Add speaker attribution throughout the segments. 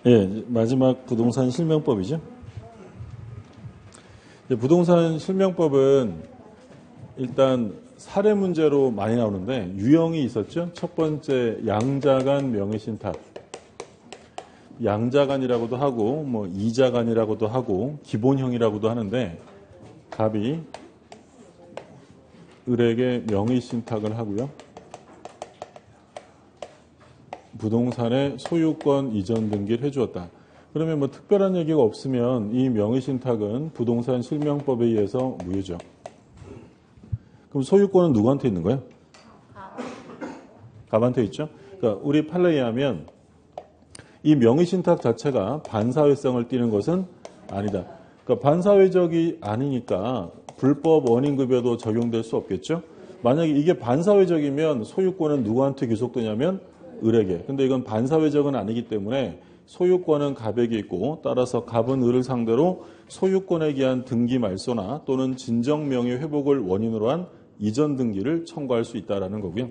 Speaker 1: 예, 마지막 부동산 실명법이죠. 부동산 실명법은 일단 사례 문제로 많이 나오는데 유형이 있었죠. 첫 번째 양자간 명의신탁. 양자간이라고도 하고 뭐 이자간이라고도 하고 기본형이라고도 하는데 갑이 을에게 명의신탁을 하고요. 부동산의 소유권 이전 등기를 해주었다. 그러면 뭐 특별한 얘기가 없으면 이 명의신탁은 부동산 실명법에 의해서 무효죠. 그럼 소유권은 누구한테 있는 거예요? 갑한테 있죠. 그러니까 우리 판례에 하면 이 명의신탁 자체가 반사회성을 띠는 것은 아니다. 그러니까 반사회적이 아니니까 불법 원인급여도 적용될 수 없겠죠. 만약에 이게 반사회적이면 소유권은 누구한테 귀속되냐면 을에게. 근데 이건 반사회적은 아니기 때문에 소유권은 갑에게 있고 따라서 갑은 을을 상대로 소유권에 기한 등기 말소나 또는 진정명의 회복을 원인으로 한 이전 등기를 청구할 수 있다는 거고요.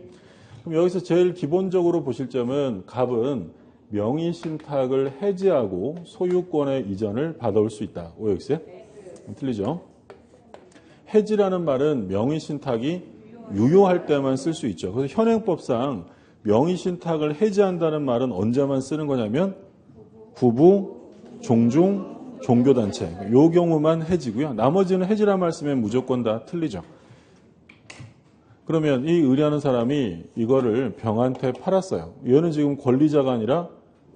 Speaker 1: 그럼 여기서 제일 기본적으로 보실 점은 갑은 명의신탁을 해지하고 소유권의 이전을 받아올 수 있다. OX에? 틀리죠? 해지라는 말은 명의신탁이 유효할 때만 쓸 수 있죠. 그래서 현행법상 명의신탁을 해지한다는 말은 언제만 쓰는 거냐면 부부, 종중, 종교단체. 요 경우만 해지고요. 나머지는 해지란 말 쓰면 무조건 다 틀리죠. 그러면 이 의뢰하는 사람이 이거를 병한테 팔았어요. 얘는 지금 권리자가 아니라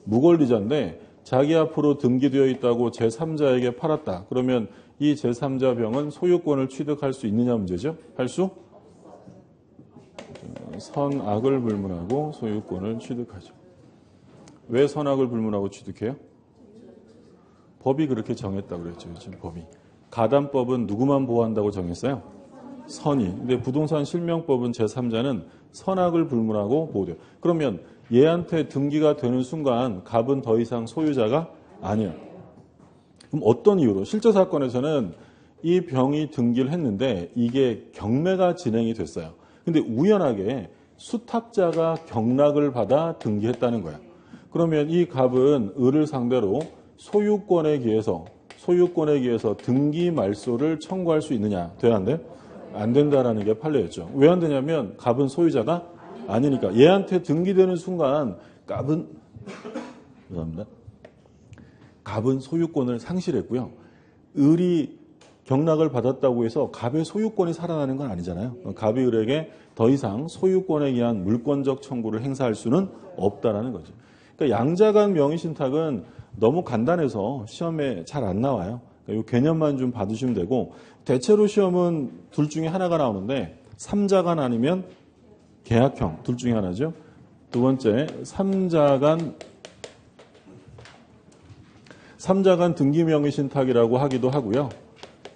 Speaker 1: 무권리자인데 자기 앞으로 등기되어 있다고 제3자에게 팔았다. 그러면 이 제3자 병은 소유권을 취득할 수 있느냐 문제죠. 할 수? 선악을 불문하고 소유권을 취득하죠. 왜 선악을 불문하고 취득해요? 법이 그렇게 정했다고 그랬죠. 지금 법이. 가담법은 누구만 보호한다고 정했어요? 선이. 근데 부동산 실명법은 제3자는 선악을 불문하고 보호돼요. 그러면 얘한테 등기가 되는 순간 갑은 더 이상 소유자가 아니야. 그럼 어떤 이유로? 실제 사건에서는 이 병이 등기를 했는데 이게 경매가 진행이 됐어요. 근데 우연하게 수탁자가 경락을 받아 등기했다는 거야. 그러면 이 갑은 을을 상대로 소유권에 기해서 등기 말소를 청구할 수 있느냐? 돼야 안 돼? 안 된다라는 게 판례였죠. 왜 안 되냐면 갑은 소유자가 아니니까. 얘한테 등기되는 순간 갑은 소유권을 상실했고요. 을이 경락을 받았다고 해서 갑의 소유권이 살아나는 건 아니잖아요. 갑이 을에게 더 이상 소유권에 의한 물권적 청구를 행사할 수는 없다라는 거죠. 그러니까 양자간 명의신탁은 너무 간단해서 시험에 잘 안 나와요. 그러니까 이 개념만 좀 받으시면 되고 대체로 시험은 둘 중에 하나가 나오는데 3자간 아니면 계약형 둘 중에 하나죠. 두 번째 3자간 등기 명의신탁이라고 하기도 하고요.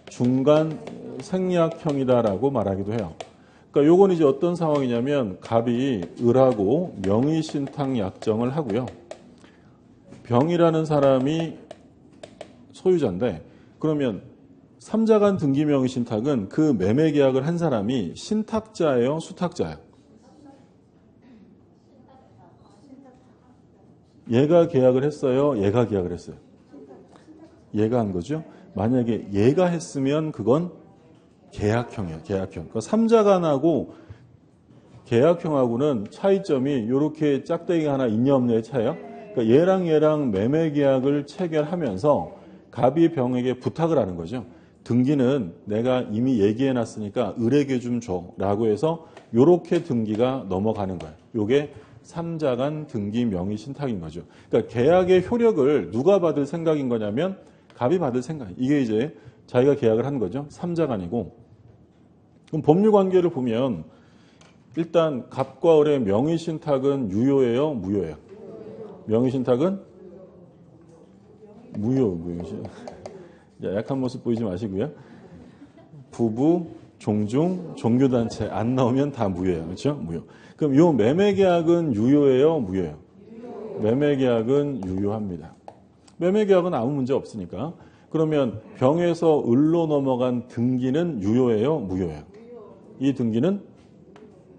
Speaker 1: 중간 생략형이다라고 말하기도 해요. 그러니까 요건 이제 어떤 상황이냐면 갑이 을하고 명의신탁 약정을 하고요. 병이라는 사람이 소유자인데 그러면 3자간 등기 명의신탁은 그 매매 계약을 한 사람이 신탁자예요, 수탁자예요? 얘가 계약을 했어요, 얘가 계약을 했어요? 얘가 한 거죠. 만약에 얘가 했으면 그건 계약형이에요. 계약형. 그러니까 3자간하고 계약형하고는 차이점이 이렇게 짝대기가 하나 있냐 없냐의 차이예요. 그러니까 얘랑 매매 계약을 체결하면서 갑이 병에게 부탁을 하는 거죠. 등기는 내가 이미 얘기해놨으니까 을에게 좀 줘라고 해서 이렇게 등기가 넘어가는 거예요. 이게 3자간 등기 명의신탁인 거죠. 그러니까 계약의 효력을 누가 받을 생각인 거냐면 갑이 받을 생각. 이게 이제 자기가 계약을 한 거죠. 3자간이고. 그럼 법률 관계를 보면 일단 갑과 을의 명의신탁은 유효예요, 무효예요? 명의신탁은 무효. 약한 모습 보이지 마시고요. 부부, 종중, 종교단체 안 나오면 다 무효예요. 그렇죠? 무효. 그럼 요 매매계약은 유효예요, 무효예요? 매매계약은 유효합니다. 매매계약은 아무 문제 없으니까. 그러면 병에서 을로 넘어간 등기는 유효예요, 무효예요? 이 등기는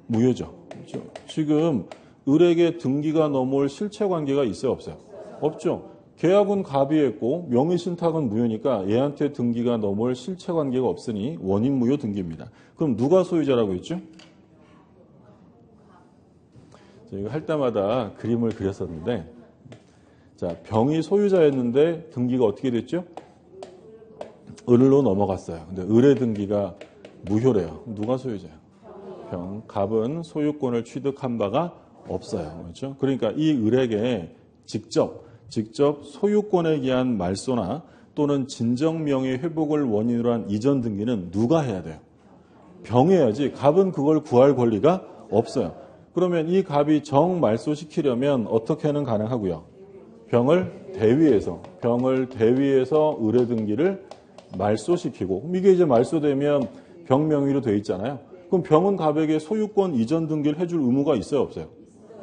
Speaker 1: 무효죠. 그렇죠? 지금 을에게 등기가 넘어올 실체관계가 있어요, 없어요? 없죠. 계약은 갑이 했고 명의신탁은 무효니까 얘한테 등기가 넘어올 실체관계가 없으니 원인무효 등기입니다. 그럼 누가 소유자라고 했죠? 저희가 할 때마다 그림을 그렸었는데, 자, 병이 소유자였는데 등기가 어떻게 됐죠? 을로 넘어갔어요. 근데 을의 등기가 무효래요. 누가 소유자예요? 병. 갑은 소유권을 취득한 바가 없어요. 그렇죠? 그러니까 이 을에게 직접 소유권에 기한 말소나 또는 진정명의 회복을 원인으로 한 이전 등기는 누가 해야 돼요? 병이 해야지. 갑은 그걸 구할 권리가 없어요. 그러면 이 갑이 정말소시키려면 어떻게는 가능하고요? 병을 대위해서 을의 등기를 말소시키고, 그럼 이게 이제 말소되면 병 명의로 돼 있잖아요. 그럼 병은 갑에게 소유권 이전 등기를 해줄 의무가 있어요, 없어요?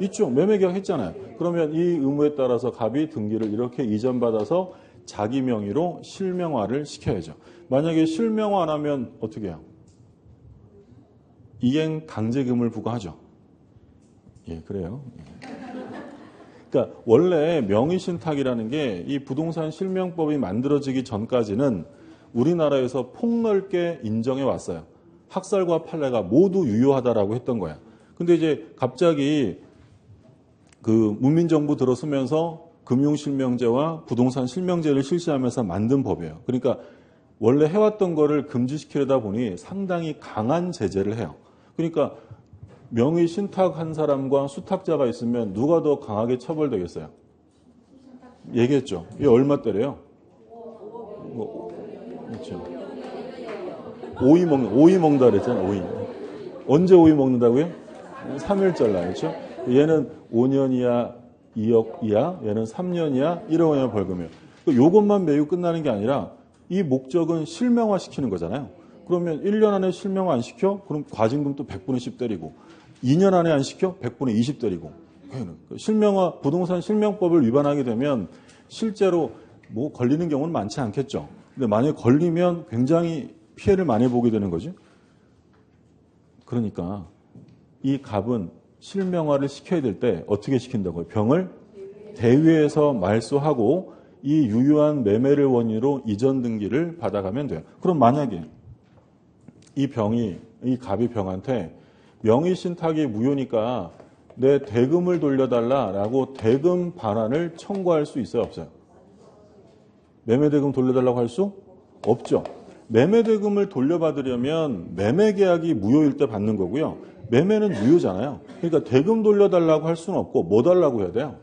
Speaker 1: 있죠. 매매계약 했잖아요. 그러면 이 의무에 따라서 갑이 등기를 이렇게 이전받아서 자기 명의로 실명화를 시켜야죠. 만약에 실명화 안 하면 어떻게 해요? 이행 강제금을 부과하죠. 예, 그래요. 그러니까 원래 명의신탁이라는 게 이 부동산 실명법이 만들어지기 전까지는 우리나라에서 폭넓게 인정해 왔어요. 학살과 판례가 모두 유효하다라고 했던 거야. 근데 이제 갑자기 그 문민정부 들어서면서 금융실명제와 부동산 실명제를 실시하면서 만든 법이에요. 그러니까 원래 해왔던 거를 금지시키려다 보니 상당히 강한 제재를 해요. 그러니까 명의 신탁한 사람과 수탁자가 있으면 누가 더 강하게 처벌되겠어요? 얘기했죠. 이게 얼마짜리예요? 그렇죠. 오이 먹는다 그랬잖아요. 오이. 언제 오이 먹는다고요? 3일절 날. 그렇죠? 얘는 5년 이하 2억 이하, 얘는 3년 이하 1억 이하 벌금이에요. 요것만 매우 끝나는 게 아니라 이 목적은 실명화 시키는 거잖아요. 그러면 1년 안에 실명화 안 시켜? 그럼 과징금 또 100분의 10 때리고, 2년 안에 안 시켜? 100분의 20 때리고. 실명화, 부동산 실명법을 위반하게 되면 실제로 뭐 걸리는 경우는 많지 않겠죠. 근데 만약에 걸리면 굉장히 피해를 많이 보게 되는 거죠. 그러니까 이 갑은 실명화를 시켜야 될 때 어떻게 시킨다고요? 병을 대위에서 말소하고 이 유효한 매매를 원인으로 이전 등기를 받아가면 돼요. 그럼 만약에 이 갑이 병한테 명의신탁이 무효니까 내 대금을 돌려달라라고 대금 반환을 청구할 수 있어요, 없어요? 매매대금 돌려달라고 할 수 없죠. 매매대금을 돌려받으려면 매매계약이 무효일 때 받는 거고요. 매매는 유효잖아요. 그러니까 대금 돌려달라고 할 수는 없고 뭐 달라고 해야 돼요?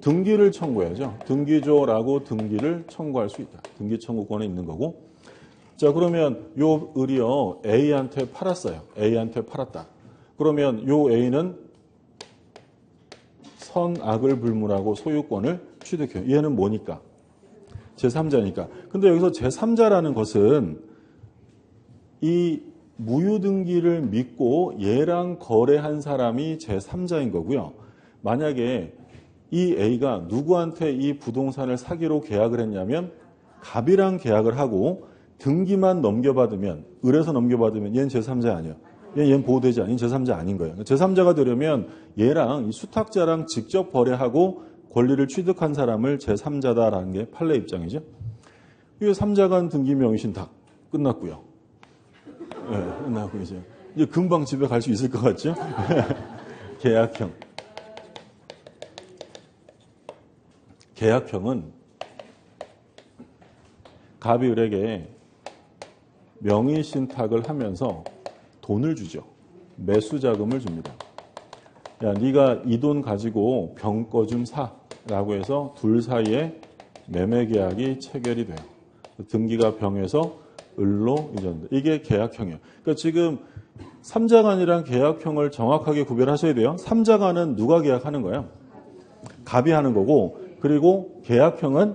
Speaker 1: 등기를 청구해야죠. 등기조라고 등기를 청구할 수 있다. 등기 청구권이 있는 거고. 자, 그러면 요 을이요 A한테 팔았어요. A한테 팔았다. 그러면 요 A는 선악을 불문하고 소유권을 취득해요. 얘는 뭐니까? 제3자니까. 근데 여기서 제3자라는 것은 이 무효등기를 믿고 얘랑 거래한 사람이 제3자인 거고요. 만약에 이 A가 누구한테 이 부동산을 사기로 계약을 했냐면 갑이랑 계약을 하고 등기만 넘겨받으면, 을에서 넘겨받으면 얘는 제3자 아니에요. 얘는 보호되지 않은 제3자 아닌 거예요. 제3자가 되려면 얘랑 이 수탁자랑 직접 거래하고 권리를 취득한 사람을 제3자다라는 게 판례 입장이죠. 이게 3자간 등기 명의신탁 끝났고요. 네, 끝나고 이제 금방 집에 갈 수 있을 것 같죠? 계약형. 계약형은 갑이 을에게 명의신탁을 하면서 돈을 주죠. 매수자금을 줍니다. 야, 네가 이 돈 가지고 병 거 좀 사라고 해서 둘 사이에 매매계약이 체결이 돼요. 등기가 병에서 을로 이전돼. 이게 계약형이에요. 그러니까 지금 3자간이랑 계약형을 정확하게 구별하셔야 돼요. 3자간은 누가 계약하는 거예요? 갑이 하는 거고, 그리고 계약형은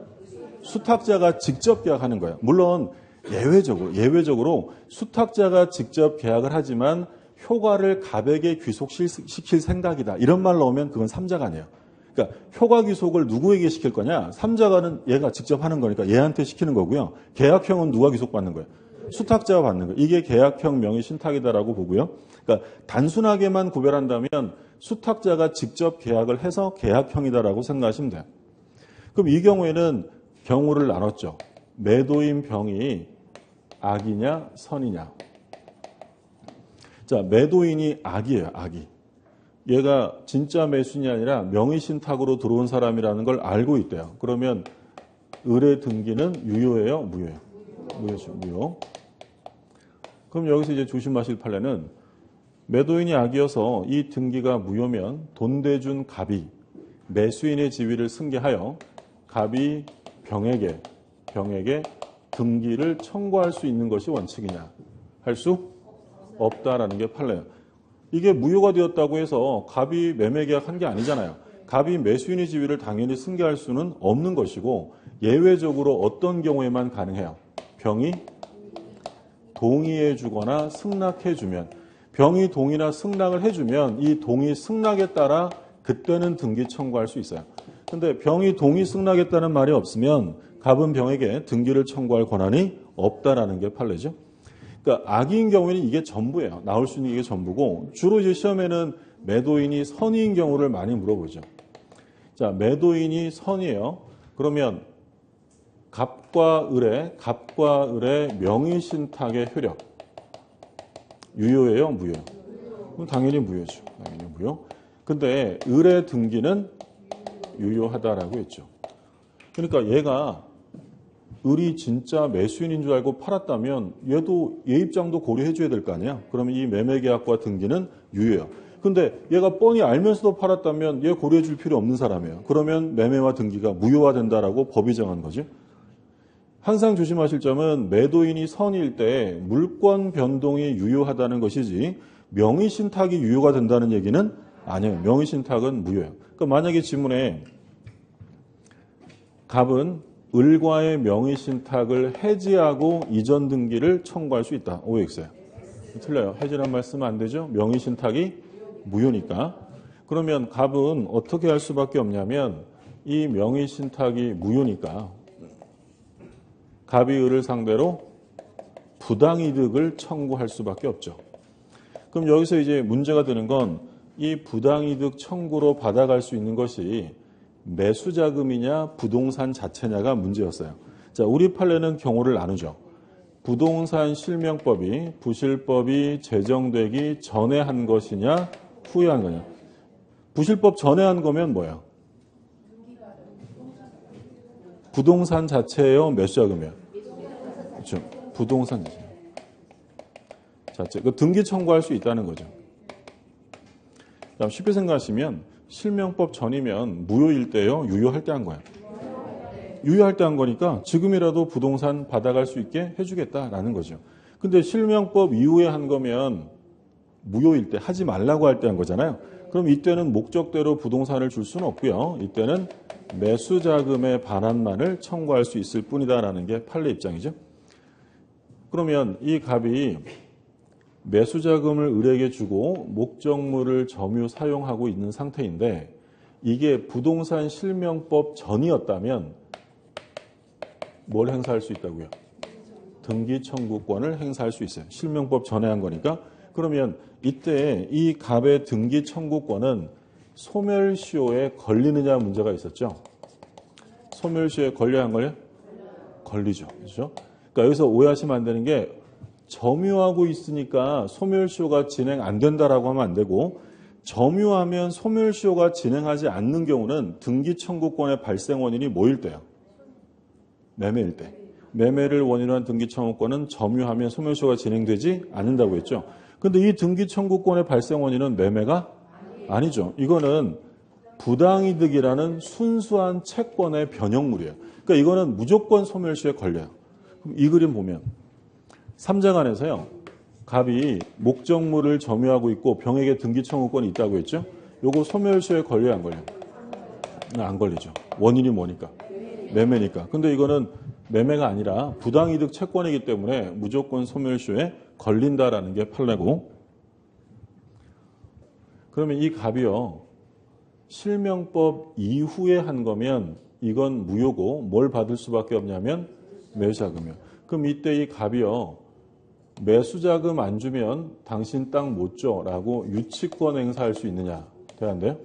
Speaker 1: 수탁자가 직접 계약하는 거예요. 물론 예외적으로 수탁자가 직접 계약을 하지만 효과를 갑에게 귀속시킬 생각이다. 이런 말 나오면 그건 3자간이에요. 그러니까 효과 귀속을 누구에게 시킬 거냐? 3자간은 얘가 직접 하는 거니까 얘한테 시키는 거고요. 계약형은 누가 귀속받는 거예요? 수탁자가 받는 거예요. 이게 계약형 명의신탁이다라고 보고요. 그러니까 단순하게만 구별한다면 수탁자가 직접 계약을 해서 계약형이다라고 생각하시면 돼요. 그럼 이 경우에는 경우를 나눴죠. 매도인 병이 악이냐 선이냐. 자, 매도인이 악이에요. 악이. 얘가 진짜 매수인이 아니라 명의신탁으로 들어온 사람이라는 걸 알고 있대요. 그러면 의뢰 등기는 유효예요? 무효예요? 무효죠. 무효. 그럼 여기서 이제 조심하실 판례는 매도인이 악이어서 이 등기가 무효면 돈 대준 갑이 매수인의 지위를 승계하여 갑이 병에게 등기를 청구할 수 있는 것이 원칙이냐? 할 수 없다라는 게 판례예요. 이게 무효가 되었다고 해서 갑이 매매 계약한 게 아니잖아요. 갑이 매수인의 지위를 당연히 승계할 수는 없는 것이고 예외적으로 어떤 경우에만 가능해요. 병이 동의해 주거나 승낙해 주면, 병이 동의나 승낙을 해주면 이 동의 승낙에 따라 그때는 등기 청구할 수 있어요. 근데 병이 동의 승낙했다는 말이 없으면 갑은 병에게 등기를 청구할 권한이 없다라는 게 판례죠. 그러니까 악인 경우에는 이게 전부예요. 나올 수 있는 이게 전부고, 주로 이제 시험에는 매도인이 선의인 경우를 많이 물어보죠. 자, 매도인이 선이에요. 그러면 갑과 을의 명의신탁의 효력 유효예요, 무효예요? 그럼 당연히 무효죠. 당연히 무효. 근데 을의 등기는 유효하다라고 했죠. 그러니까 얘가 을이 진짜 매수인인 줄 알고 팔았다면 얘도 얘 입장도 고려해 줘야 될 거 아니야. 그러면 이 매매계약과 등기는 유효해요. 근데 얘가 뻔히 알면서도 팔았다면 얘 고려해 줄 필요 없는 사람이에요. 그러면 매매와 등기가 무효화된다라고 법이 정한 거죠. 항상 조심하실 점은 매도인이 선일 때 물권 변동이 유효하다는 것이지 명의신탁이 유효가 된다는 얘기는 아니에요. 명의신탁은 무효예요. 그러니까 만약에 지문에 갑은 을과의 명의신탁을 해지하고 이전 등기를 청구할 수 있다. OX예요. 틀려요. 해지란 말 쓰면 안 되죠. 명의신탁이 무효니까. 그러면 갑은 어떻게 할 수밖에 없냐면 이 명의신탁이 무효니까 갑이 을을 상대로 부당이득을 청구할 수밖에 없죠. 그럼 여기서 이제 문제가 되는 건 이 부당이득 청구로 받아갈 수 있는 것이 매수자금이냐 부동산 자체냐가 문제였어요. 자, 우리 판례는 경우를 나누죠. 부동산 실명법이 부실법이 제정되기 전에 한 것이냐 후에 한 거냐. 부실법 전에 한 거면 뭐야? 부동산 자체예요, 매수자금이에요? 그렇죠. 부동산 자체. 그 등기 청구할 수 있다는 거죠. 그다음 쉽게 생각하시면 실명법 전이면 무효일 때요, 유효할 때 한 거예요. 유효할 때 한 거니까 지금이라도 부동산 받아갈 수 있게 해주겠다라는 거죠. 근데 실명법 이후에 한 거면 무효일 때, 하지 말라고 할 때 한 거잖아요. 그럼 이때는 목적대로 부동산을 줄 수는 없고요. 이때는 매수자금의 반환만을 청구할 수 있을 뿐이다라는 게 판례 입장이죠. 그러면 이 갑이 매수자금을 을에게 주고 목적물을 점유 사용하고 있는 상태인데 이게 부동산 실명법 전이었다면 뭘 행사할 수 있다고요? 등기 청구권을 행사할 수 있어요. 실명법 전에 한 거니까. 그러면 이때 이 갑의 등기 청구권은 소멸시효에 걸리느냐 문제가 있었죠. 소멸시효에 걸려야 한 걸요? 걸리죠. 그렇죠? 그러니까 여기서 오해하시면 안 되는 게 점유하고 있으니까 소멸시효가 진행 안 된다라고 하면 안 되고, 점유하면 소멸시효가 진행하지 않는 경우는 등기 청구권의 발생 원인이 뭐일 때요? 매매일 때. 매매를 원인으로 한 등기 청구권은 점유하면 소멸시효가 진행되지 않는다고 했죠. 그런데 이 등기 청구권의 발생 원인은 매매가 아니죠. 이거는 부당이득이라는 순수한 채권의 변형물이에요. 그러니까 이거는 무조건 소멸시효에 걸려요. 그럼 이 그림 보면 3자간에서요. 갑이 목적물을 점유하고 있고 병에게 등기 청구권이 있다고 했죠. 요거 소멸시효에 걸려야 안 걸려요? 안 걸리죠. 원인이 뭐니까? 매매니까. 근데 이거는 매매가 아니라 부당이득 채권이기 때문에 무조건 소멸시효에 걸린다라는 게 판례고, 그러면 이 갑이요. 실명법 이후에 한 거면 이건 무효고 뭘 받을 수밖에 없냐면 매수자금이요. 그럼 이때 이 갑이요. 매수자금 안 주면 당신 땅 못 줘라고 유치권 행사할 수 있느냐? 돼야 안 돼요?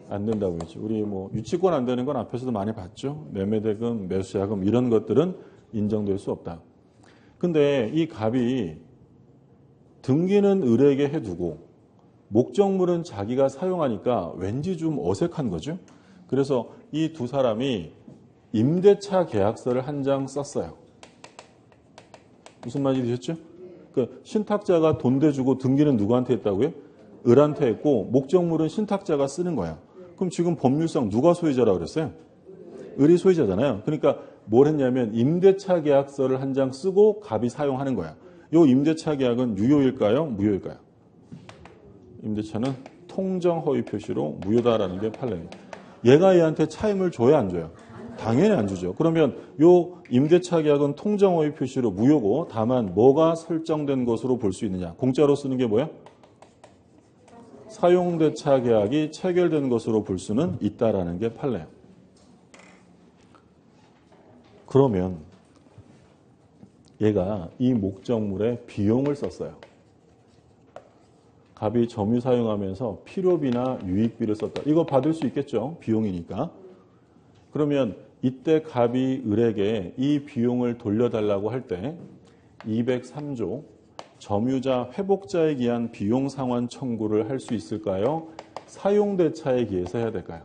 Speaker 1: 안 된다고 했죠. 우리 뭐 유치권 안 되는 건 앞에서도 많이 봤죠. 매매대금, 매수자금 이런 것들은 인정될 수 없다. 근데 이 갑이 등기는 을에게 해두고 목적물은 자기가 사용하니까 왠지 좀 어색한 거죠. 그래서 이 두 사람이 임대차 계약서를 한 장 썼어요. 무슨 말인지 되셨죠? 그 신탁자가 돈 대주고 등기는 누구한테 했다고요? 을한테 했고 목적물은 신탁자가 쓰는 거야. 그럼 지금 법률상 누가 소유자라고 그랬어요? 을이 소유자잖아요. 그러니까 뭘 했냐면 임대차 계약서를 한 장 쓰고 갑이 사용하는 거야. 이 임대차 계약은 유효일까요? 무효일까요? 임대차는 통정 허위 표시로 무효다라는 게 판례입니다. 얘가 얘한테 차임을 줘야 안 줘요? 당연히 안 주죠. 그러면 요 임대차 계약은 통정 허위 표시로 무효고 다만 뭐가 설정된 것으로 볼 수 있느냐? 공짜로 쓰는 게 뭐야? 사용대차 계약이 체결된 것으로 볼 수는 있다라는 게 판례예요. 그러면 얘가 이 목적물에 비용을 썼어요. 갑이 점유 사용하면서 필요비나 유익비를 썼다. 이거 받을 수 있겠죠? 비용이니까. 그러면 이때 갑이 을에게 이 비용을 돌려달라고 할 때 203조 점유자 회복자에 기한 비용 상환 청구를 할 수 있을까요? 사용대차에 기해서 해야 될까요?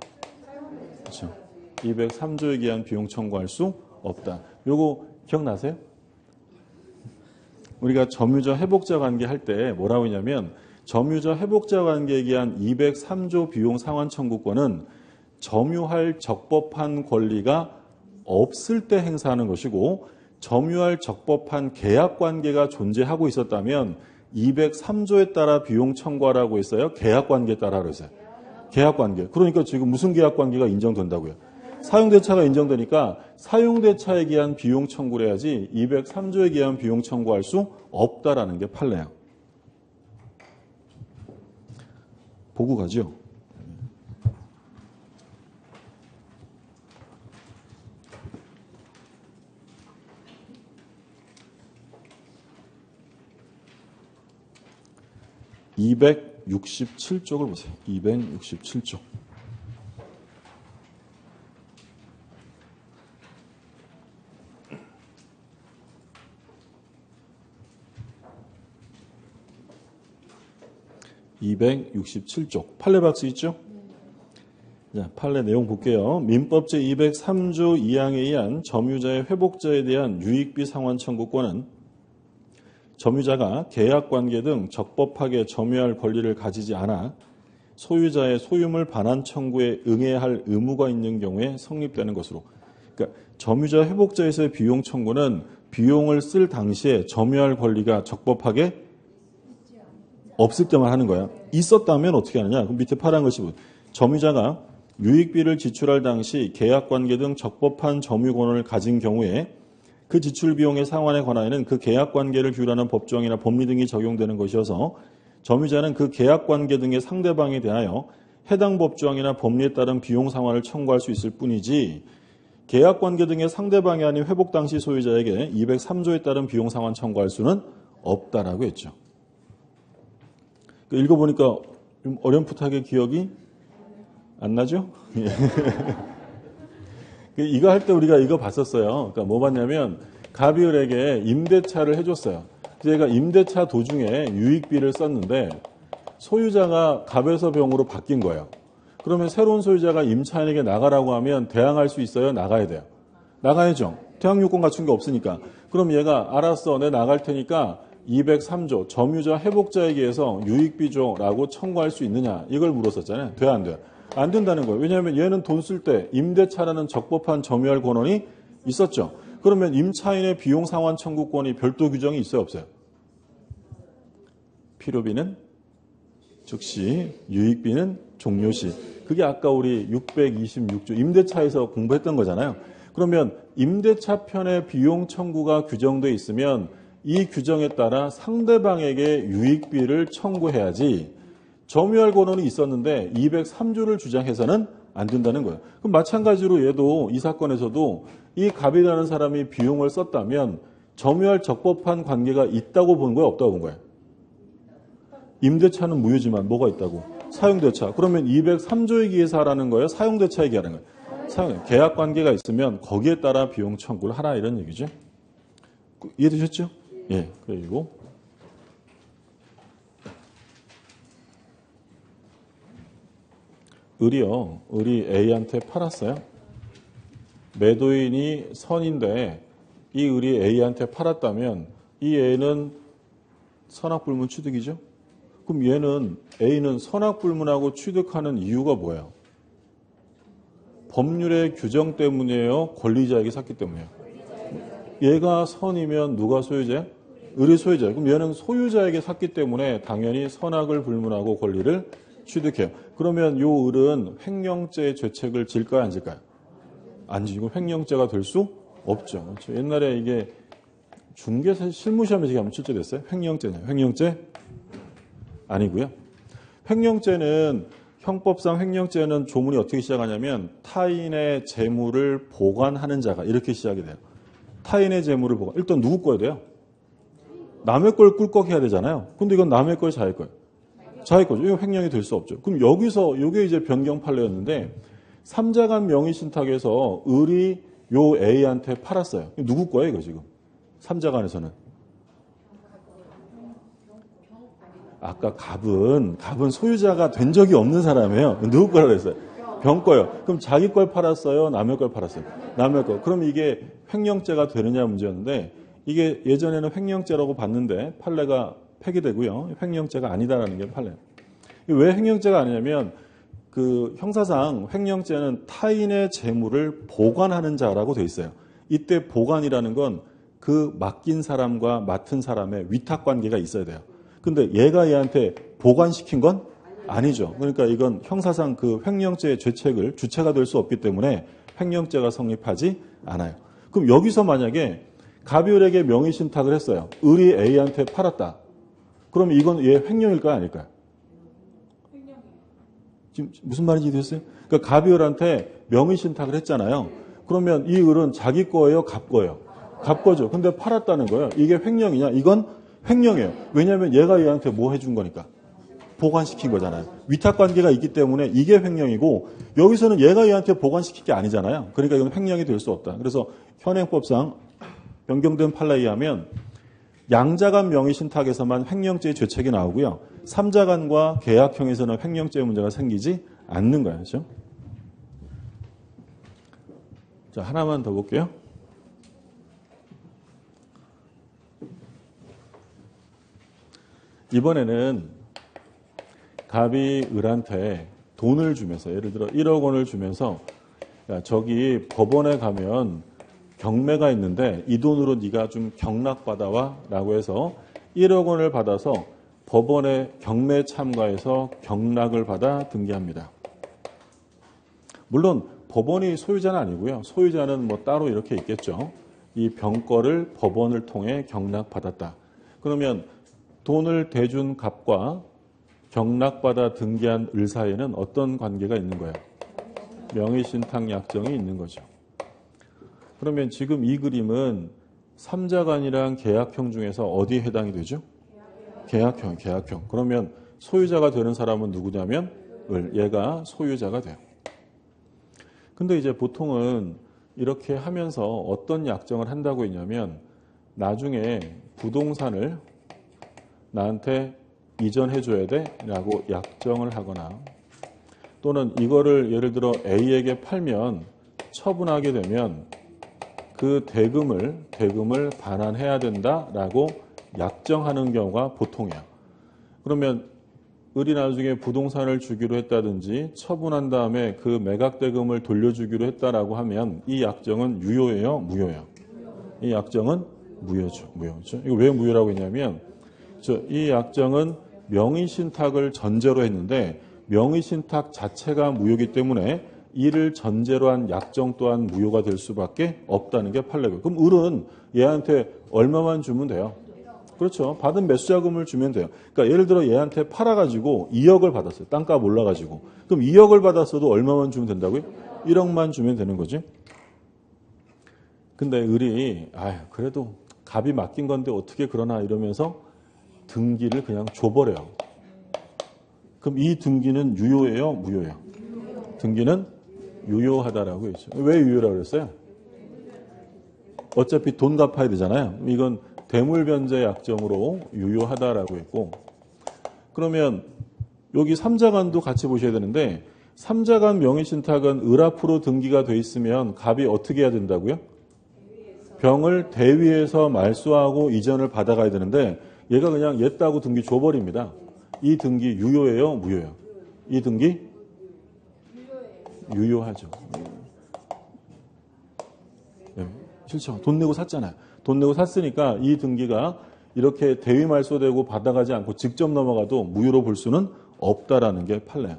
Speaker 1: 그렇죠. 203조에 기한 비용 청구할 수 없다. 요거 기억나세요? 우리가 점유자 회복자 관계 할 때 뭐라고 했냐면 점유자 회복자 관계에 기한 203조 비용 상환 청구권은 점유할 적법한 권리가 없을 때 행사하는 것이고 점유할 적법한 계약 관계가 존재하고 있었다면 203조에 따라 비용 청구하라고 했어요? 계약 관계에 따라 그랬어요? 계약 관계. 그러니까 지금 무슨 계약 관계가 인정된다고요? 사용대차가 인정되니까 사용대차에 기한 비용 청구를 해야지 203조에 기한 비용 청구할 수 없다라는 게 판례예요. 보고 가죠. (267쪽을) 보세요. 267쪽. (267쪽) 판례 박스 있죠? 자, 판례 내용 볼게요. 민법 제203조 2항에 의한 점유자의 회복자에 대한 유익비 상환 청구권은 점유자가 계약관계 등 적법하게 점유할 권리를 가지지 않아 소유자의 소유물 반환 청구에 응해야 할 의무가 있는 경우에 성립되는 것으로. 그러니까 점유자 회복자에서의 비용 청구는 비용을 쓸 당시에 점유할 권리가 적법하게 없을 때만 하는 거야. 있었다면 어떻게 하느냐? 그럼 밑에 파란 것이 점유자가 유익비를 지출할 당시 계약관계 등 적법한 점유 권한을 가진 경우에 그 지출 비용의 상환에 관하여는 그 계약관계를 규율하는 법조항이나 법리 등이 적용되는 것이어서 점유자는 그 계약관계 등의 상대방에 대하여 해당 법조항이나 법리에 따른 비용 상환을 청구할 수 있을 뿐이지 계약관계 등의 상대방이 아닌 회복 당시 소유자에게 203조에 따른 비용 상환 청구할 수는 없다라고 했죠. 읽어보니까 좀 어렴풋하게 기억이 안 나죠? 이거 할 때 우리가 이거 봤었어요. 그러니까 뭐 봤냐면 갑이 을에게 임대차를 해줬어요. 얘가 임대차 도중에 유익비를 썼는데 소유자가 갑에서 병으로 바뀐 거예요. 그러면 새로운 소유자가 임차인에게 나가라고 하면 대항할 수 있어요? 나가야 돼요? 나가야죠. 대항 요건 갖춘 게 없으니까. 그럼 얘가 알았어, 내 나갈 테니까 203조 점유자 회복자에게 해서 유익비 줘라고 청구할 수 있느냐 이걸 물었었잖아요. 돼 안 돼요? 안 된다는 거예요. 왜냐하면 얘는 돈 쓸 때 임대차라는 적법한 점유할 권한이 있었죠. 그러면 임차인의 비용 상환 청구권이 별도 규정이 있어요? 없어요? 필요비는 즉시, 유익비는 종료시. 그게 아까 우리 626조 임대차에서 공부했던 거잖아요. 그러면 임대차 편의 비용 청구가 규정돼 있으면 이 규정에 따라 상대방에게 유익비를 청구해야지 점유할 권한이 있었는데 203조를 주장해서는 안 된다는 거예요. 그럼 마찬가지로 얘도 이 사건에서도 이 갑이라는 사람이 비용을 썼다면 점유할 적법한 관계가 있다고 본 거야, 없다고 본 거야? 임대차는 무효지만 뭐가 있다고? 사용대차. 그러면 203조에 기해서 하라는 거예요? 사용대차에 기하는 거예요? 계약 관계가 있으면 거기에 따라 비용 청구를 하라 이런 얘기죠. 이해되셨죠? 예. 그리고 을이 A한테 팔았어요. 매도인이 선인데 이 을이 A한테 팔았다면 이 A는 선악불문 취득이죠. 그럼 A는 선악불문하고 취득하는 이유가 뭐예요? 법률의 규정 때문이에요? 권리자에게 샀기 때문이에요? 얘가 선이면 누가 소유자예요? 을이 소유자예요. 그럼 얘는 소유자에게 샀기 때문에 당연히 선악을 불문하고 권리를 취득해요. 그러면 요 을은 횡령죄의 죄책을 질까요? 안 질까요? 안 지고 횡령죄가 될 수 없죠. 그렇죠? 옛날에 이게 중개사 실무시험에서 한번 출제됐어요. 횡령죄냐? 횡령죄 아니고요. 횡령죄는 형법상 횡령죄는 조문이 어떻게 시작하냐면 타인의 재물을 보관하는 자가 이렇게 시작이 돼요. 타인의 재물을 보관. 일단 누구 거야 돼요? 남의 걸 꿀꺽해야 되잖아요. 근데 이건 남의 거예요, 자기 거예요? 자기 거죠. 이거 횡령이 될 수 없죠. 그럼 여기서 이게 이제 변경 판례였는데 삼자간 명의신탁에서 을이 요 A한테 팔았어요. 누구 거예요, 이거 지금? 삼자간에서는. 아까 갑은 소유자가 된 적이 없는 사람이에요. 누구 거라 그랬어요? 병 거요. 그럼 자기 걸 팔았어요? 남의 걸 팔았어요? 남의 거. 그럼 이게 횡령죄가 되느냐 문제였는데 이게 예전에는 횡령죄라고 봤는데 판례가 폐기되고요. 횡령죄가 아니다라는 게 판례. 왜 횡령죄가 아니냐면 그 형사상 횡령죄는 타인의 재물을 보관하는 자라고 돼 있어요. 이때 보관이라는 건 그 맡긴 사람과 맡은 사람의 위탁 관계가 있어야 돼요. 근데 얘가 얘한테 보관시킨 건 아니죠. 그러니까 이건 형사상 그 횡령죄의 죄책을 주체가 될 수 없기 때문에 횡령죄가 성립하지 않아요. 그럼 여기서 만약에 갑이 을에게 명의신탁을 했어요. 을이 A한테 팔았다. 그럼 이건 얘 횡령일까요? 아닐까요? 지금 무슨 말인지 이해됐어요? 그러니까 갑이 을한테 명의신탁을 했잖아요. 그러면 이 을은 자기 거예요? 갑 거예요? 갑 거죠. 근데 팔았다는 거예요. 이게 횡령이냐? 이건 횡령이에요. 왜냐하면 얘가 얘한테 뭐 해준 거니까. 보관시킨 거잖아요. 위탁관계가 있기 때문에 이게 횡령이고 여기서는 얘가 얘한테 보관시킨 게 아니잖아요. 그러니까 이건 횡령이 될 수 없다. 그래서 현행법상 변경된 판례에 의하면 양자간 명의신탁에서만 횡령죄의 죄책이 나오고요. 삼자간과 계약형에서는 횡령죄의 문제가 생기지 않는 거예요. 그렇죠? 자, 하나만 더 볼게요. 이번에는 갑이 을한테 돈을 주면서 예를 들어 1억 원을 주면서 야, 저기 법원에 가면 경매가 있는데 이 돈으로 네가 좀 경락받아와 라고 해서 1억 원을 받아서 법원에 경매 참가해서 경락을 받아 등기합니다. 물론 법원이 소유자는 아니고요. 소유자는 뭐 따로 이렇게 있겠죠. 이 병거를 법원을 통해 경락받았다. 그러면 돈을 대준 갑과 경락받아 등기한 을 사이에는 어떤 관계가 있는 거예요? 명의신탁 약정이 있는 거죠. 그러면 지금 이 그림은 삼자간이랑 계약형 중에서 어디에 해당이 되죠? 계약형. 그러면 소유자가 되는 사람은 누구냐면 을. 얘가 소유자가 돼요. 근데 이제 보통은 이렇게 하면서 어떤 약정을 한다고 했냐면 나중에 부동산을 나한테 이전해줘야 돼 라고 약정을 하거나 또는 이거를 예를 들어 A에게 팔면 처분하게 되면 그 대금을 반환해야 된다라고 약정하는 경우가 보통이에요. 그러면 을이 나중에 부동산을 주기로 했다든지 처분한 다음에 그 매각 대금을 돌려주기로 했다라고 하면 이 약정은 유효예요, 무효예요? 이 약정은 무효죠. 무효죠. 이거 왜 무효라고 했냐면 이 약정은 명의신탁을 전제로 했는데 명의신탁 자체가 무효이기 때문에 이를 전제로 한 약정 또한 무효가 될 수밖에 없다는 게 판례고요. 그럼 을은 얘한테 얼마만 주면 돼요? 그렇죠. 받은 매수자금을 주면 돼요. 그러니까 예를 들어 얘한테 팔아가지고 2억을 받았어요. 땅값 올라가지고. 그럼 2억을 받았어도 얼마만 주면 된다고요? 1억만 주면 되는 거지. 근데 을이 그래도 갑이 맡긴 건데 어떻게 그러나 이러면서 등기를 그냥 줘버려요. 그럼 이 등기는 유효예요? 무효예요? 등기는 유효하다라고 했죠. 왜 유효라고 그랬어요? 어차피 돈 갚아야 되잖아요. 이건 대물변제 약정으로 유효하다라고 했고, 그러면 여기 삼자간도 같이 보셔야 되는데, 삼자간 명의신탁은 을 앞으로 등기가 돼 있으면 갑이 어떻게 해야 된다고요? 병을 대위에서 말소하고 이전을 받아가야 되는데 얘가 그냥 옛다고 등기 줘버립니다. 이 등기 유효예요? 무효예요? 이 등기? 유효하죠. 네, 실죠. 돈 내고 샀잖아요. 돈 내고 샀으니까 이 등기가 이렇게 대위 말소되고 받아가지 않고 직접 넘어가도 무효로 볼 수는 없다라는 게 판례예요.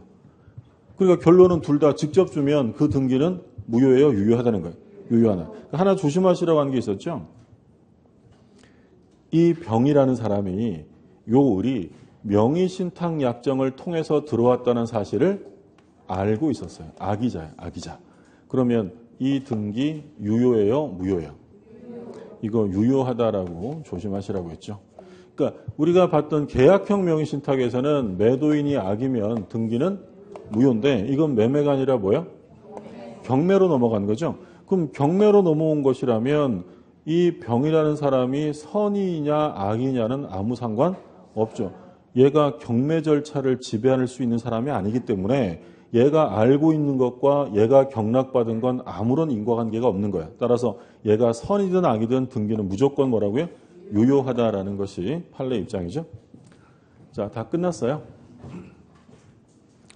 Speaker 1: 그러니까 결론은 둘 다 직접 주면 그 등기는 무효예요? 유효하다는 거예요. 유효하나. 하나 조심하시라고 하는 게 있었죠. 이 병이라는 사람이 요 을이 명의신탁 약정을 통해서 들어왔다는 사실을 알고 있었어요. 악의자예요. 악의자. 그러면 이 등기 유효예요? 무효예요? 이거 유효하다라고 조심하시라고 했죠. 그러니까 우리가 봤던 계약형 명의신탁에서는 매도인이 악이면 등기는 무효인데 이건 매매가 아니라 뭐야? 경매로 넘어간 거죠. 그럼 경매로 넘어온 것이라면 이 병이라는 사람이 선이냐 악이냐는 아무 상관 없죠. 얘가 경매 절차를 지배할 수 있는 사람이 아니기 때문에 얘가 알고 있는 것과 얘가 경락받은 건 아무런 인과관계가 없는 거야. 따라서 얘가 선이든 악이든 등기는 무조건 뭐라고요? 유효하다라는 것이 판례 입장이죠. 자, 다 끝났어요.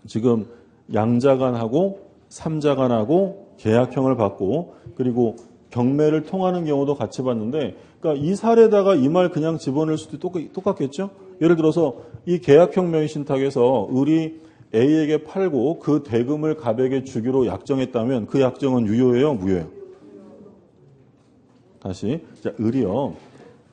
Speaker 1: 지금 양자간하고 삼자간하고 계약형을 받고 그리고 경매를 통하는 경우도 같이 봤는데, 그러니까 이 사례에다가 이 말 그냥 집어넣을 수도 똑같겠죠? 예를 들어서 이 계약형 명의신탁에서 을이 A에게 팔고 그 대금을 갑에게 주기로 약정했다면 그 약정은 유효예요? 무효예요? 다시. 자, 을이요.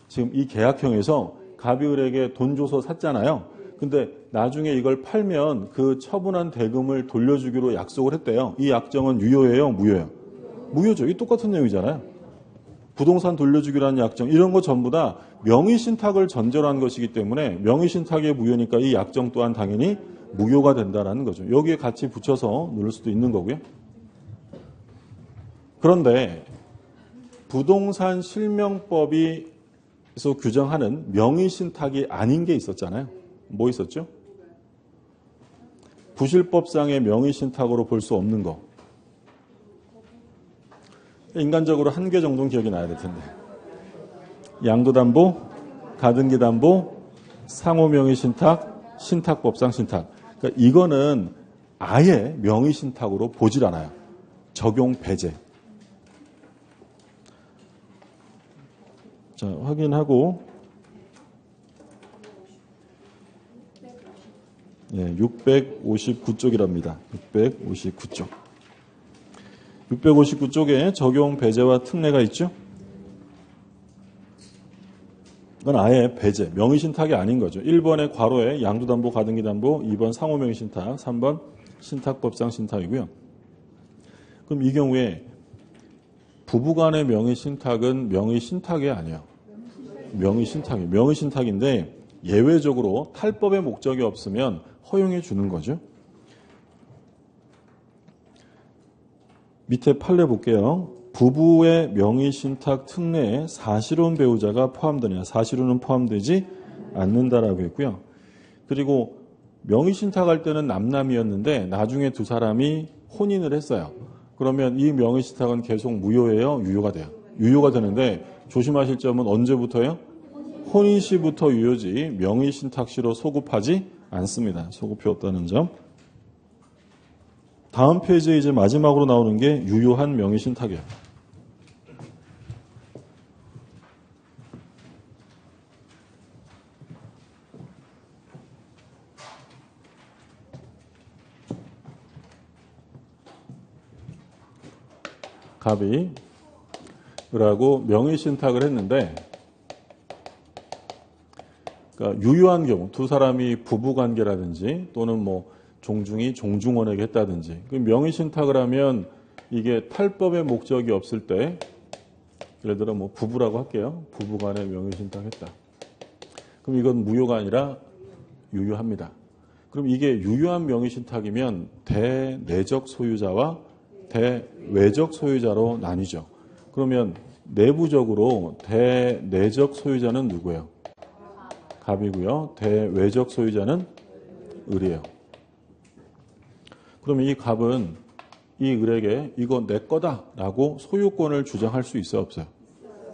Speaker 1: 지금 이 계약형에서 갑이 을에게 돈 줘서 샀잖아요. 근데 나중에 이걸 팔면 그 처분한 대금을 돌려주기로 약속을 했대요. 이 약정은 유효예요? 무효예요? 무효죠. 이 똑같은 내용이잖아요. 부동산 돌려주기라는 약정 이런 거 전부 다 명의신탁을 전제로 한 것이기 때문에 명의신탁의 무효니까 이 약정 또한 당연히 무효가 된다는 거죠. 여기에 같이 붙여서 넣을 수도 있는 거고요. 그런데 부동산 실명법에서 규정하는 명의신탁이 아닌 게 있었잖아요. 뭐 있었죠? 부실법상의 명의신탁으로 볼 수 없는 거. 인간적으로 한 개 정도는 기억이 나야 될 텐데. 양도담보, 가등기담보, 상호명의신탁, 신탁법상 신탁. 그러니까 이거는 아예 명의신탁으로 보질 않아요. 적용 배제. 자, 확인하고 659쪽이랍니다. 659쪽. 659쪽에 적용 배제와 특례가 있죠. 이건 아예 배제, 명의신탁이 아닌 거죠. 1번의 괄호에 양도담보, 가등기담보, 2번 상호명의신탁, 3번 신탁법상 신탁이고요. 그럼 이 경우에 부부간의 명의신탁은 명의신탁이 아니에요. 명의신탁이에요. 명의신탁인데 예외적으로 탈법의 목적이 없으면 허용해 주는 거죠. 밑에 판례 볼게요. 부부의 명의신탁 특례에 사실혼 배우자가 포함되냐. 사실혼은 포함되지 않는다라고 했고요. 그리고 명의신탁할 때는 남남이었는데 나중에 두 사람이 혼인을 했어요. 그러면 이 명의신탁은 계속 무효예요? 유효가 돼요? 유효가 되는데 조심하실 점은 언제부터요? 혼인 시부터 유효지 명의신탁 시로 소급하지 않습니다. 소급이 없다는 점. 다음 페이지에 이제 마지막으로 나오는 게 유효한 명의신탁이에요. 갑이 을하고 명의신탁을 했는데, 그러니까 유효한 경우 두 사람이 부부관계라든지 또는 뭐 종중이 종중원에게 했다든지 명의신탁을 하면 이게 탈법의 목적이 없을 때 예를 들어 뭐 부부라고 할게요. 부부간에 명의신탁했다. 그럼 이건 무효가 아니라 유효합니다. 그럼 이게 유효한 명의신탁이면 대내적 소유자와 대외적 소유자로 나뉘죠. 그러면 내부적으로 대내적 소유자는 누구예요? 갑이고요. 대외적 소유자는 을이에요. 그러면 이 갑은 이 을에게 이거 내 거다라고 소유권을 주장할 수 있어요, 없어요?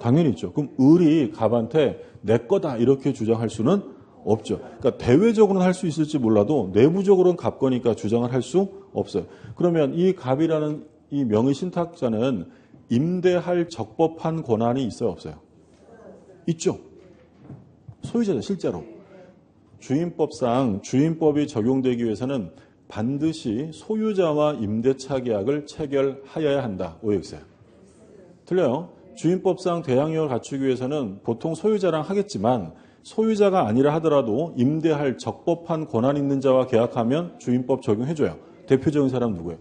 Speaker 1: 당연히 있죠. 그럼 을이 갑한테 내 거다 이렇게 주장할 수는 없죠. 그러니까 대외적으로는 할 수 있을지 몰라도 내부적으로는 갑 거니까 주장을 할 수 없어요. 그러면 이 갑이라는 이 명의신탁자는 임대할 적법한 권한이 있어요, 없어요? 있죠. 소유자죠, 실제로. 주임법상 주임법이 적용되기 위해서는 반드시 소유자와 임대차 계약을 체결하여야 한다. 오해했어요. 틀려요. 주임법상 대항력을 갖추기 위해서는 보통 소유자랑 하겠지만 소유자가 아니라 하더라도 임대할 적법한 권한 있는 자와 계약하면 주임법 적용해줘요. 대표적인 사람 누구예요?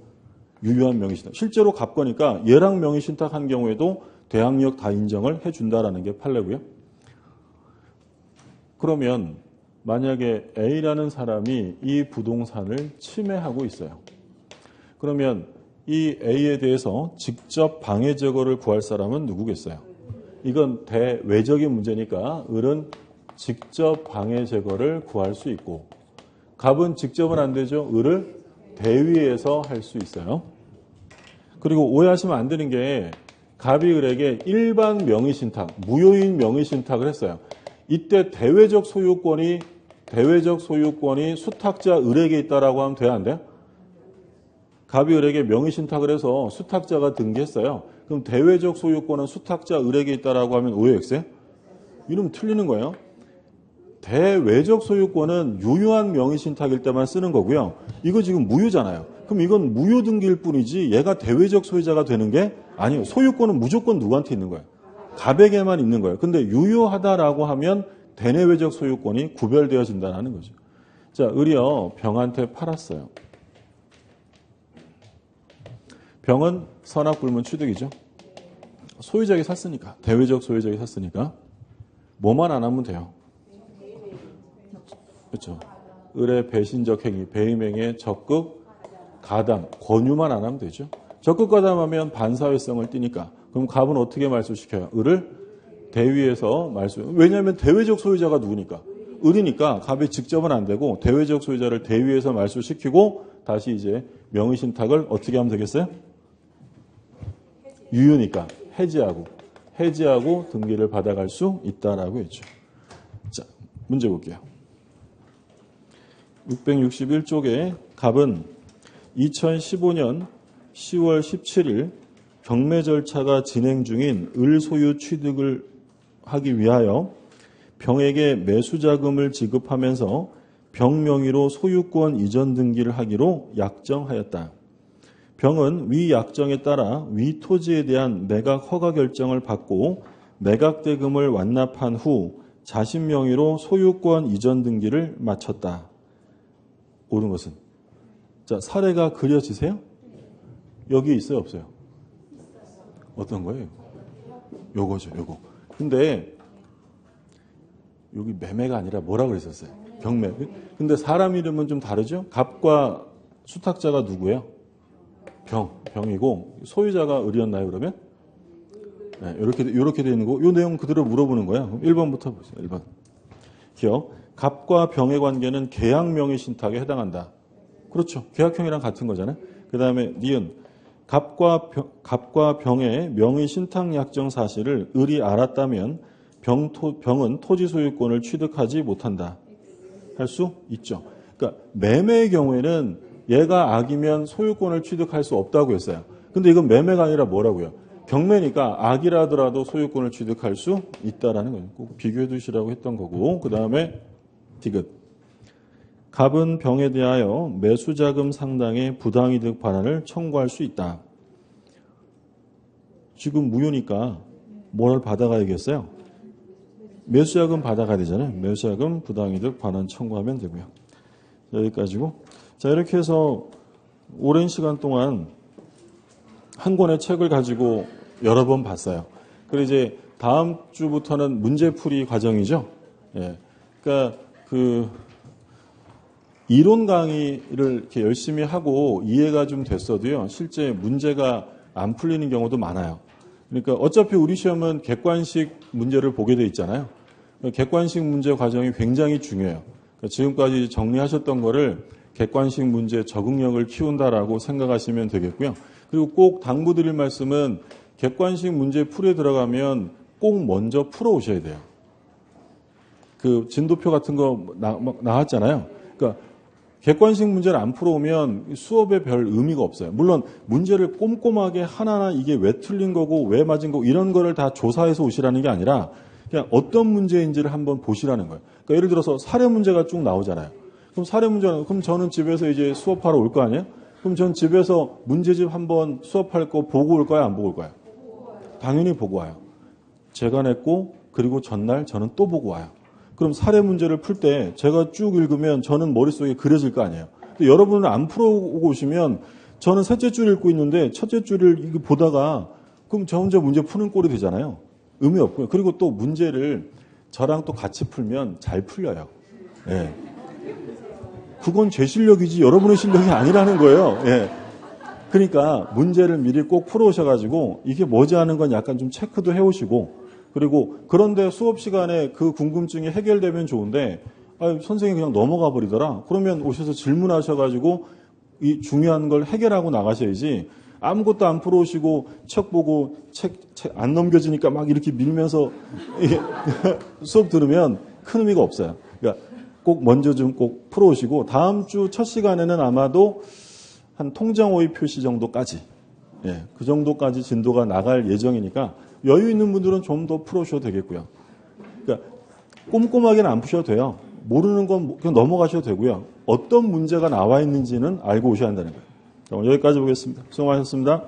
Speaker 1: 유효한 명의신탁. 실제로 갑거니까 얘랑 명의신탁한 경우에도 대항력 다 인정을 해준다라는 게 판례고요. 그러면 만약에 A라는 사람이 이 부동산을 침해하고 있어요. 그러면 이 A에 대해서 직접 방해 제거를 구할 사람은 누구겠어요? 이건 대외적인 문제니까 을은 직접 방해 제거를 구할 수 있고 갑은 직접은 안 되죠. 을을 대위에서 할 수 있어요. 그리고 오해하시면 안 되는 게 갑이 을에게 일반 명의신탁, 무효인 명의신탁을 했어요. 이때 대외적 소유권이 수탁자 을에게 있다라고 하면 돼야 안 돼요? 갑이 을에게 명의신탁을 해서 수탁자가 등기했어요. 그럼 대외적 소유권은 수탁자 을에게 있다라고 하면 오해했어요? 이러면 틀리는 거예요. 대외적 소유권은 유효한 명의신탁일 때만 쓰는 거고요. 이거 지금 무효잖아요. 그럼 이건 무효 등기일 뿐이지 얘가 대외적 소유자가 되는 게 아니에요. 소유권은 무조건 누구한테 있는 거예요? 갑에게만 있는 거예요. 근데 유효하다라고 하면 대내외적 소유권이 구별되어진다는 거죠. 자, 을이요. 병한테 팔았어요. 병은 선악불문 취득이죠. 소유자에게 샀으니까. 대외적 소유자에게 샀으니까. 뭐만 안 하면 돼요. 그렇죠. 을의 배신적 행위, 배임행위에 적극, 가담, 권유만 안 하면 되죠. 적극 가담하면 반사회성을 띠니까. 그럼 갑은 어떻게 말소시켜요? 을을 대위에서 말소. 왜냐하면 대외적 소유자가 누구니까? 을이니까 갑이 직접은 안 되고 대외적 소유자를 대위에서 말소시키고 다시 이제 명의신탁을 어떻게 하면 되겠어요? 유효니까 해지하고 등기를 받아갈 수 있다라고 했죠. 자, 문제 볼게요. 661쪽에 갑은 2015년 10월 17일 경매 절차가 진행 중인 을 소유 취득을 하기 위하여 병에게 매수자금을 지급하면서 병 명의로 소유권 이전 등기를 하기로 약정하였다. 병은 위 약정에 따라 위 토지에 대한 매각 허가 결정을 받고 매각 대금을 완납한 후 자신 명의로 소유권 이전 등기를 마쳤다. 옳은 것은? 자, 사례가 그려지세요? 여기 있어요, 없어요? 어떤 거예요? 요거죠, 요거. 근데 여기 매매가 아니라 뭐라 그랬었어요? 경매. 근데 사람 이름은 좀 다르죠? 갑과 수탁자가 누구예요? 병이고 소유자가 을이었나요, 그러면? 네, 이렇게 되어 있는 거. 이 내용 그대로 물어보는 거야. 1번부터 보세요. 1번. 기억. 갑과 병의 관계는 계약 명의 신탁에 해당한다. 그렇죠. 계약형이랑 같은 거잖아요. 그 다음에 니은. 갑과 병의 명의 신탁 약정 사실을 을이 알았다면 병은 토지 소유권을 취득하지 못한다. 할 수 있죠. 그러니까 매매의 경우에는 얘가 악이면 소유권을 취득할 수 없다고 했어요. 근데 이건 매매가 아니라 뭐라고요? 경매니까 악이라 하더라도 소유권을 취득할 수 있다라는 거예요. 꼭 비교해 두시라고 했던 거고. 그 다음에 디귿. 갑은 병에 대하여 매수자금 상당의 부당이득 반환을 청구할 수 있다. 지금 무효니까 뭘 받아가야겠어요? 매수자금 받아가야 되잖아요. 매수자금 부당이득 반환 청구하면 되고요. 여기까지고. 자, 이렇게 해서 오랜 시간 동안 한 권의 책을 가지고 여러 번 봤어요. 그리고 이제 다음 주부터는 문제풀이 과정이죠. 예. 그러니까 이론 강의를 이렇게 열심히 하고 이해가 좀 됐어도요, 실제 문제가 안 풀리는 경우도 많아요. 그러니까 어차피 우리 시험은 객관식 문제를 보게 돼 있잖아요. 객관식 문제 과정이 굉장히 중요해요. 그러니까 지금까지 정리하셨던 거를 객관식 문제 적응력을 키운다라고 생각하시면 되겠고요. 그리고 꼭 당부드릴 말씀은 객관식 문제 풀이에 들어가면 꼭 먼저 풀어 오셔야 돼요. 그 진도표 같은 거 나왔잖아요. 그러니까 객관식 문제를 안 풀어오면 수업에 별 의미가 없어요. 물론 문제를 꼼꼼하게 하나하나 이게 왜 틀린 거고 왜 맞은 거고 이런 거를 다 조사해서 오시라는 게 아니라 그냥 어떤 문제인지를 한번 보시라는 거예요. 그러니까 예를 들어서 사례 문제가 쭉 나오잖아요. 그럼 사례 문제는 그럼 저는 집에서 이제 수업하러 올 거 아니에요? 그럼 전 집에서 문제집 한번 수업할 거 보고 올 거야, 안 보고 올 거야? 당연히 보고 와요. 제가 냈고 그리고 전날 저는 또 보고 와요. 그럼 사례 문제를 풀 때 제가 쭉 읽으면 저는 머릿속에 그려질 거 아니에요. 근데 여러분은 안 풀어오고 오시면 저는 셋째 줄 읽고 있는데 첫째 줄을 보다가 그럼 저 혼자 문제 푸는 꼴이 되잖아요. 의미 없고요. 그리고 또 문제를 저랑 또 같이 풀면 잘 풀려요. 예. 그건 제 실력이지 여러분의 실력이 아니라는 거예요. 예. 그러니까 문제를 미리 꼭 풀어오셔가지고 이게 뭐지 하는 건 약간 좀 체크도 해오시고 그리고 그런데 수업 시간에 그 궁금증이 해결되면 좋은데 선생님이 그냥 넘어가 버리더라. 그러면 오셔서 질문하셔가지고 이 중요한 걸 해결하고 나가셔야지 아무것도 안 풀어오시고 책 보고 책 안 넘겨지니까 막 이렇게 밀면서 수업 들으면 큰 의미가 없어요. 그러니까 꼭 먼저 좀 꼭 풀어오시고 다음 주 첫 시간에는 아마도 한 통장 오입 표시 정도까지 그 정도까지 진도가 나갈 예정이니까 여유 있는 분들은 좀 더 풀어오셔도 되겠고요. 그러니까 꼼꼼하게는 안 푸셔도 돼요. 모르는 건 그냥 넘어가셔도 되고요. 어떤 문제가 나와 있는지는 알고 오셔야 한다는 거예요. 여기까지 보겠습니다. 수고 많으셨습니다.